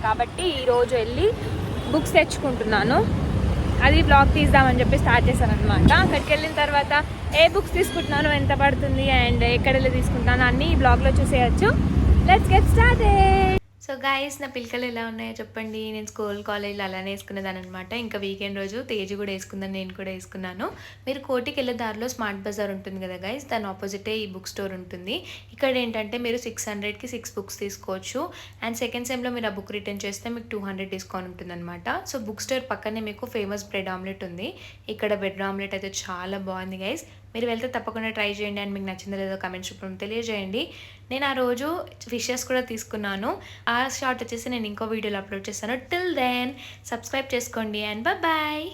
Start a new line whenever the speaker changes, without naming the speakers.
కాబట్టి ఈరోజు వెళ్ళి బుక్స్ తెచ్చుకుంటున్నాను. అది బ్లాగ్ తీద్దామని చెప్పి స్టార్ట్ చేశాను అనమాట. అక్కడికి వెళ్ళిన తర్వాత ఏ బుక్స్ తీసుకుంటున్నాను, ఎంత పడుతుంది అండ్ ఎక్కడ వెళ్ళి తీసుకుంటున్నాను అన్నీ ఈ బ్లాగ్లో చూసేయచ్చు. Let's get started. So guys, నా పిల్లలు ఎలా ఉన్నాయో చెప్పండి. నేను స్కూల్ కాలేజ్లో అలానే వేసుకునేదాన్ని అనమాట. ఇంకా వీకెండ్ రోజు తేజు కూడా వేసుకుందని నేను కూడా వేసుకున్నాను. మీరు కోటికి వెళ్ళే దారిలో స్మార్ట్ బజార్ ఉంటుంది కదా గైస్, దాని ఆపోజిటే ఈ బుక్ స్టోర్ ఉంటుంది. ఇక్కడ ఏంటంటే మీరు 600కి 6 బుక్స్ తీసుకోవచ్చు. అండ్ సెకండ్ సెమ్లో మీరు ఆ బుక్ రిటర్న్ చేస్తే మీకు 200 డిస్కౌంట్ ఉంటుంది అనమాట. సో బుక్ స్టోర్ పక్కనే మీకు ఫేమస్ బ్రెడ్ ఆమ్లెట్ ఉంది. ఇక్కడ బ్రెడ్ ఆమ్లెట్ అయితే చాలా బాగుంది గైస్. మీరు వెళ్తే తప్పకుండా ట్రై చేయండి అండ్ మీకు నచ్చిందో లేదో కమెంట్స్ రూపంలో తెలియజేయండి. నేను ఆ రోజు ఫిషెస్ కూడా తీసుకున్నాను. ఆ షార్ట్ వచ్చేసి నేను ఇంకో వీడియోలో అప్లోడ్ చేస్తాను. టిల్ దెన్ సబ్స్క్రైబ్ చేసుకోండి అండ్ బాయ్.